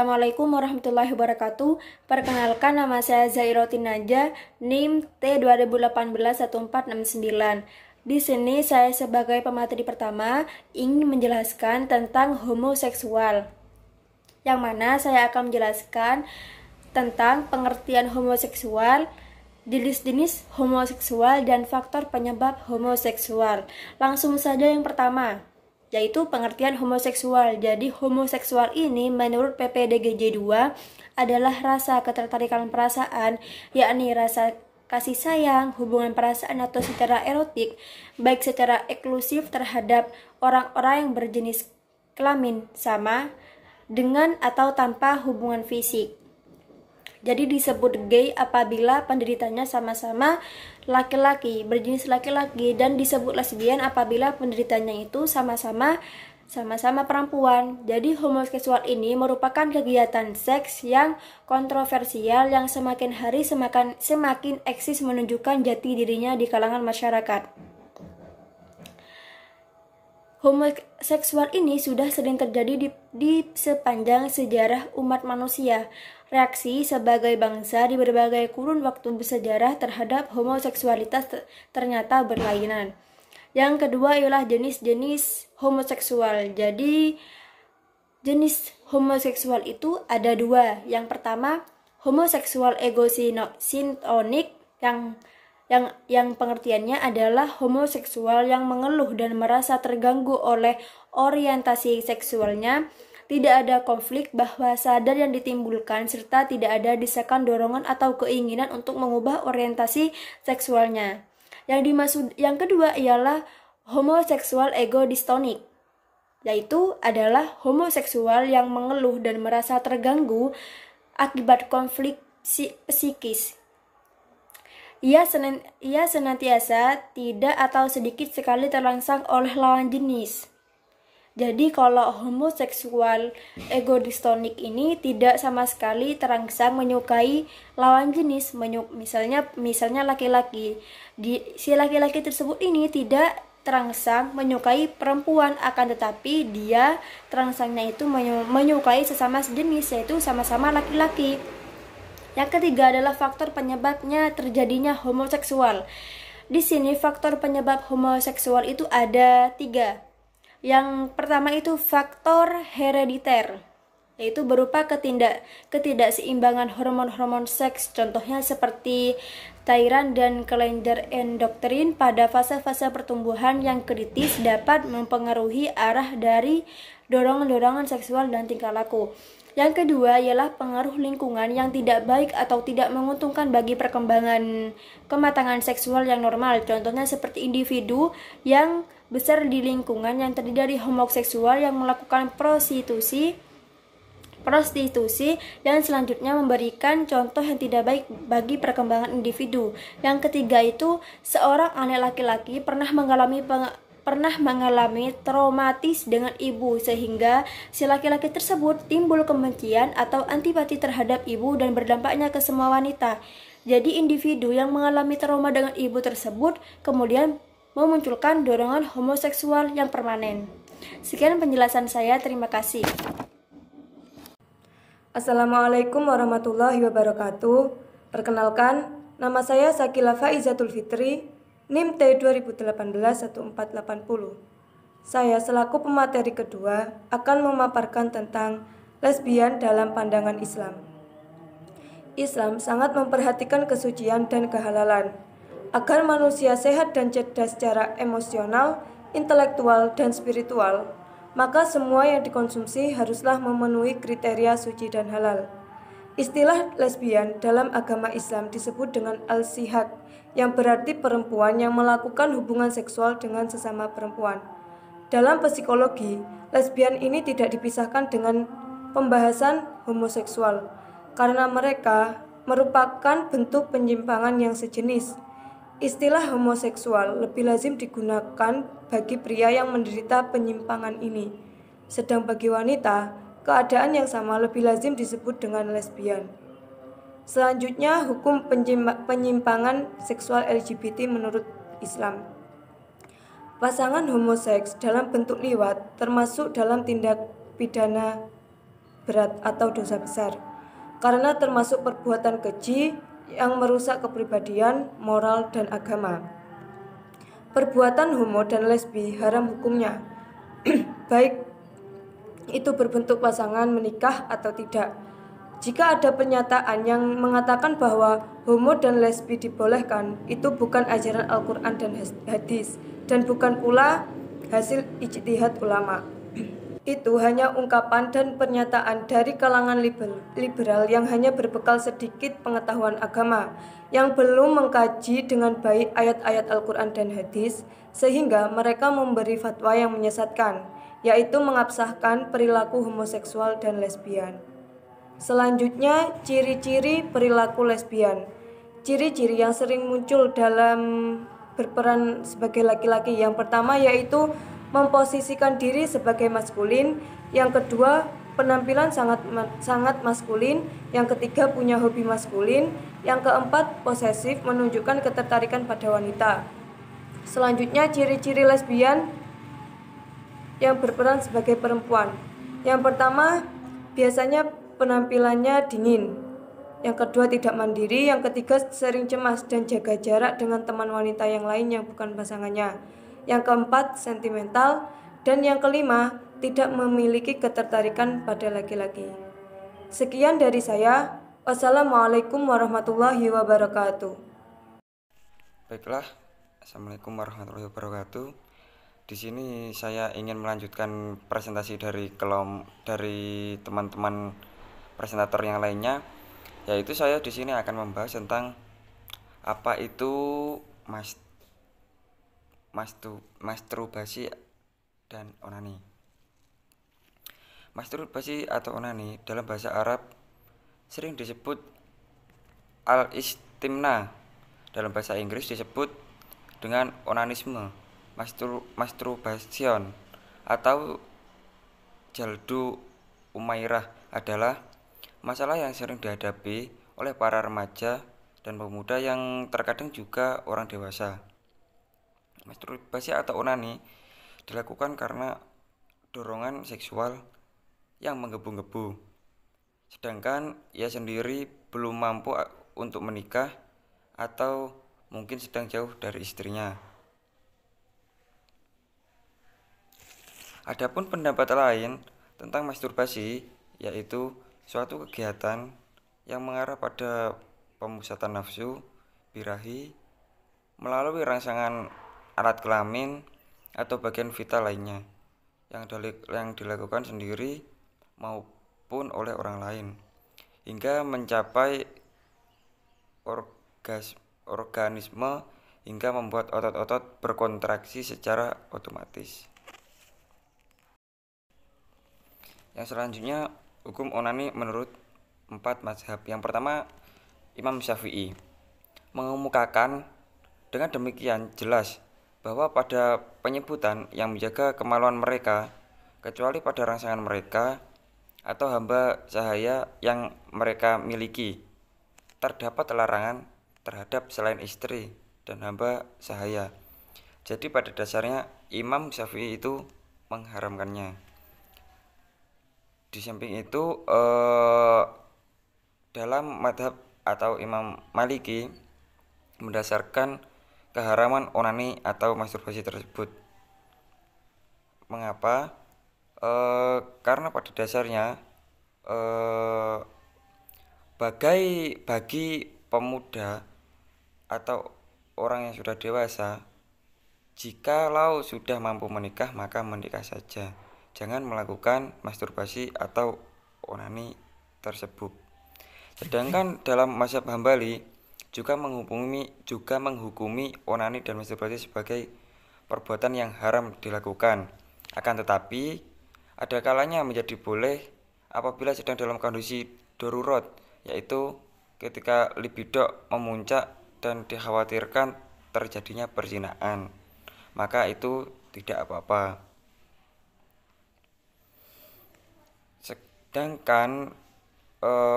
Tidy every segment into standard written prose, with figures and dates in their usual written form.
Assalamualaikum warahmatullahi wabarakatuh. Perkenalkan, nama saya Zairotin Naja, NIM T20181469. Di sini saya sebagai pemateri pertama ingin menjelaskan tentang homoseksual, yang mana saya akan menjelaskan tentang pengertian homoseksual, jenis-jenis homoseksual, dan faktor penyebab homoseksual. Langsung saja yang pertama, yaitu pengertian homoseksual. Jadi homoseksual ini menurut PPDGJ 2 adalah rasa ketertarikan perasaan, yakni rasa kasih sayang, hubungan perasaan atau secara erotik, baik secara eksklusif terhadap orang-orang yang berjenis kelamin sama dengan atau tanpa hubungan fisik. Jadi disebut gay apabila penderitanya sama-sama laki-laki, berjenis laki-laki, dan disebut lesbian apabila penderitanya itu sama-sama perempuan. Jadi homoseksual ini merupakan kegiatan seks yang kontroversial yang semakin hari semakin eksis menunjukkan jati dirinya di kalangan masyarakat. Homoseksual ini sudah sering terjadi di sepanjang sejarah umat manusia. Reaksi sebagai bangsa di berbagai kurun waktu bersejarah terhadap homoseksualitas ternyata berlainan. Yang kedua ialah jenis-jenis homoseksual. Jadi jenis homoseksual itu ada dua. Yang pertama, homoseksual egosintonik yang pengertiannya adalah homoseksual yang mengeluh dan merasa terganggu oleh orientasi seksualnya, tidak ada konflik bahwa sadar yang ditimbulkan, serta tidak ada desakan dorongan atau keinginan untuk mengubah orientasi seksualnya. Yang kedua ialah homoseksual ego-dystonik, yaitu adalah homoseksual yang mengeluh dan merasa terganggu akibat konflik psikis. Ia senantiasa tidak atau sedikit sekali terangsang oleh lawan jenis. Jadi kalau homoseksual ego-dystonik ini tidak sama sekali terangsang menyukai lawan jenis, misalnya laki-laki. Si laki-laki tersebut ini tidak terangsang menyukai perempuan, akan tetapi dia terangsangnya itu menyukai sesama sejenis, yaitu sama-sama laki-laki. Yang ketiga adalah faktor penyebabnya terjadinya homoseksual. Di sini faktor penyebab homoseksual itu ada 3. Yang pertama itu faktor herediter, yaitu berupa ketidakseimbangan hormon-hormon seks, contohnya seperti Thyroid dan kelenjar endokrin pada fase-fase pertumbuhan yang kritis dapat mempengaruhi arah dari dorongan-dorongan seksual dan tingkah laku. Yang kedua ialah pengaruh lingkungan yang tidak baik atau tidak menguntungkan bagi perkembangan kematangan seksual yang normal, contohnya seperti individu yang besar di lingkungan yang terdiri dari homoseksual yang melakukan prostitusi dan selanjutnya memberikan contoh yang tidak baik bagi perkembangan individu. Yang ketiga itu seorang anak laki-laki pernah mengalami traumatis dengan ibu, sehingga si laki-laki tersebut timbul kebencian atau antipati terhadap ibu dan berdampaknya ke semua wanita. Jadi individu yang mengalami trauma dengan ibu tersebut kemudian memunculkan dorongan homoseksual yang permanen. Sekian penjelasan saya, terima kasih. Assalamualaikum warahmatullahi wabarakatuh. Perkenalkan, nama saya Sakila Faizatul Fitri, NIM T20181480. Saya selaku pemateri kedua akan memaparkan tentang lesbian dalam pandangan Islam. Islam sangat memperhatikan kesucian dan kehalalan agar manusia sehat dan cerdas secara emosional, intelektual, dan spiritual. Maka semua yang dikonsumsi haruslah memenuhi kriteria suci dan halal. Istilah lesbian dalam agama Islam disebut dengan al-sihak, yang berarti perempuan yang melakukan hubungan seksual dengan sesama perempuan. Dalam psikologi, lesbian ini tidak dipisahkan dengan pembahasan homoseksual, karena mereka merupakan bentuk penyimpangan yang sejenis. Istilah homoseksual lebih lazim digunakan bagi pria yang menderita penyimpangan ini, sedang bagi wanita, keadaan yang sama lebih lazim disebut dengan lesbian. Selanjutnya, hukum penyimpangan seksual LGBT menurut Islam. Pasangan homoseks dalam bentuk liwat termasuk dalam tindak pidana berat atau dosa besar, karena termasuk perbuatan keji yang merusak kepribadian, moral, dan agama. Perbuatan homo dan lesbi haram hukumnya, baik itu berbentuk pasangan menikah atau tidak. Jika ada pernyataan yang mengatakan bahwa homo dan lesbi dibolehkan, itu bukan ajaran Al-Quran dan hadis, dan bukan pula hasil ijtihad ulama. Itu hanya ungkapan dan pernyataan dari kalangan liberal yang hanya berbekal sedikit pengetahuan agama, yang belum mengkaji dengan baik ayat-ayat Al-Quran dan hadis, sehingga mereka memberi fatwa yang menyesatkan, yaitu mengabsahkan perilaku homoseksual dan lesbian. Selanjutnya, ciri-ciri perilaku lesbian. Ciri-ciri yang sering muncul dalam berperan sebagai laki-laki. Yang pertama yaitu memposisikan diri sebagai maskulin. Yang kedua, penampilan sangat maskulin. Yang ketiga, punya hobi maskulin. Yang keempat, posesif, menunjukkan ketertarikan pada wanita. Selanjutnya, ciri-ciri lesbian yang berperan sebagai perempuan. Yang pertama, biasanya penampilannya dingin. Yang kedua, tidak mandiri. Yang ketiga, sering cemas dan jaga jarak dengan teman wanita yang lain yang bukan pasangannya. Yang keempat, sentimental. Dan yang kelima, tidak memiliki ketertarikan pada laki-laki. Sekian dari saya. Wassalamualaikum warahmatullahi wabarakatuh. Baiklah, Assalamualaikum warahmatullahi wabarakatuh. Di sini saya ingin melanjutkan presentasi dari teman-teman presentator yang lainnya, yaitu saya di sini akan membahas tentang apa itu masturbasi dan onani. Masturbasi atau onani dalam bahasa Arab sering disebut al-istimna. Dalam bahasa Inggris disebut dengan onanisme, masturbation, atau jaldu umairah adalah masalah yang sering dihadapi oleh para remaja dan pemuda yang terkadang juga orang dewasa. Masturbasi atau onani dilakukan karena dorongan seksual yang menggebu-gebu, sedangkan ia sendiri belum mampu untuk menikah atau mungkin sedang jauh dari istrinya. Adapun pendapat lain tentang masturbasi, yaitu suatu kegiatan yang mengarah pada pemusatan nafsu birahi melalui rangsangan alat kelamin atau bagian vital lainnya yang dilakukan sendiri maupun oleh orang lain hingga mencapai organisme hingga membuat otot-otot berkontraksi secara otomatis. Yang selanjutnya, hukum onani menurut 4 mazhab. Yang pertama, Imam Syafi'i mengemukakan dengan demikian jelas bahwa pada penyebutan yang menjaga kemaluan mereka, kecuali pada rangsangan mereka atau hamba sahaya yang mereka miliki, terdapat larangan terhadap selain istri dan hamba sahaya. Jadi pada dasarnya Imam Syafi'i itu mengharamkannya. Di samping itu dalam madhab atau Imam Maliki mendasarkan keharaman onani atau masturbasi tersebut. Mengapa? Karena pada dasarnya bagi pemuda atau orang yang sudah dewasa, jikalau sudah mampu menikah maka menikah saja. Jangan melakukan masturbasi atau onani tersebut. Sedangkan dalam mazhab Hambali juga menghukumi onani dan masturbasi sebagai perbuatan yang haram dilakukan. Akan tetapi ada kalanya menjadi boleh apabila sedang dalam kondisi darurat, yaitu ketika libido memuncak dan dikhawatirkan terjadinya perzinahan, maka itu tidak apa-apa. Sedangkan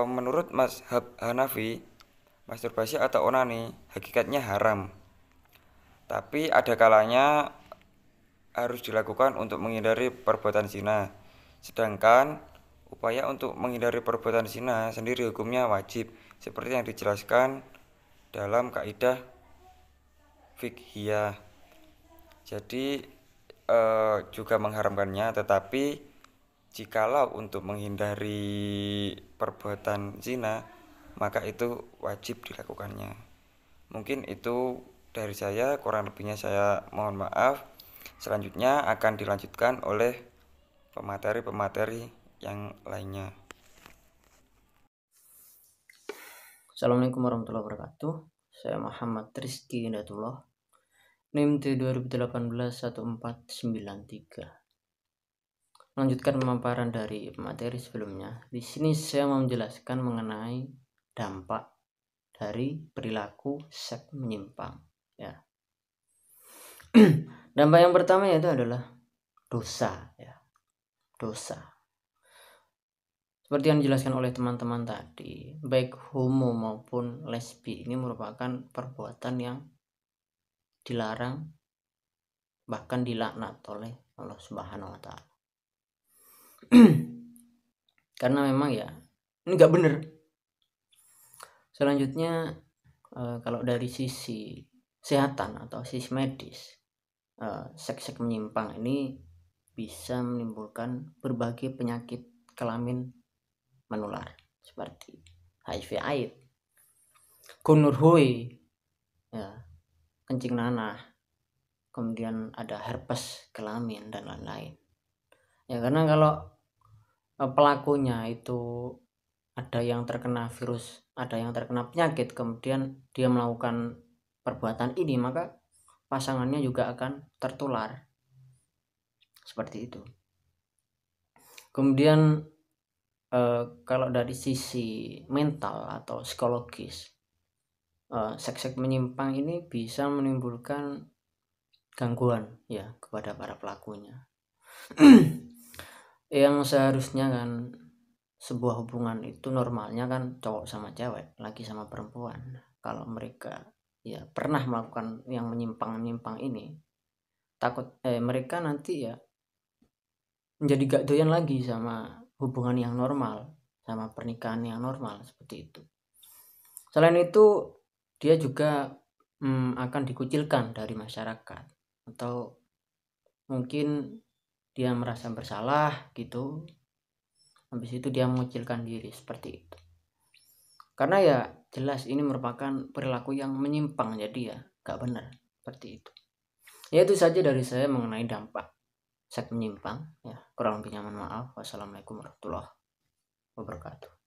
menurut mazhab Hanafi, masturbasi atau onani hakikatnya haram, tapi ada kalanya harus dilakukan untuk menghindari perbuatan zina. Sedangkan Upaya untuk menghindari perbuatan zina sendiri hukumnya wajib, seperti yang dijelaskan dalam kaidah fiqhiyah. Jadi juga mengharamkannya, tetapi jikalau untuk menghindari perbuatan zina, maka itu wajib dilakukannya. Mungkin itu dari saya, kurang lebihnya saya mohon maaf. Selanjutnya akan dilanjutkan oleh pemateri-pemateri yang lainnya. Assalamualaikum warahmatullahi wabarakatuh. Saya Muhammad Rizky Indatullah, NIM T 2018-1493. Melanjutkan pemaparan dari materi sebelumnya. Di sini saya mau menjelaskan mengenai dampak dari perilaku seks menyimpang. Ya. Dampak yang pertama yaitu adalah dosa. Ya. Dosa. Seperti yang dijelaskan oleh teman-teman tadi, baik homo maupun lesbi ini merupakan perbuatan yang dilarang, bahkan dilaknat oleh Allah Subhanahu wa Ta'ala. Karena memang ya ini nggak benar. Selanjutnya kalau dari sisi kesehatan atau sisi medis, seks menyimpang ini bisa menimbulkan berbagai penyakit kelamin menular seperti HIV/AIDS, gonorrhea, ya, kencing nanah, kemudian ada herpes kelamin dan lain-lain. Ya, karena kalau pelakunya itu ada yang terkena virus, ada yang terkena penyakit, kemudian dia melakukan perbuatan ini, maka pasangannya juga akan tertular. Seperti itu. Kemudian kalau dari sisi mental atau psikologis, seks menyimpang ini bisa menimbulkan gangguan ya kepada para pelakunya. Yang seharusnya kan sebuah hubungan itu normalnya kan cowok sama cewek, laki sama perempuan. Kalau mereka ya pernah melakukan yang menyimpang ini, takut mereka nanti ya menjadi gak doyan lagi sama hubungan yang normal, sama pernikahan yang normal seperti itu. Selain itu dia juga akan dikucilkan dari masyarakat, atau mungkin dia merasa bersalah gitu, habis itu dia mengucilkan diri seperti itu. Karena ya jelas ini merupakan perilaku yang menyimpang, jadi ya gak benar seperti itu. Ya itu saja dari saya mengenai dampak seks menyimpang. Ya kurang lebihnya mohon maaf. Wassalamualaikum warahmatullahi wabarakatuh.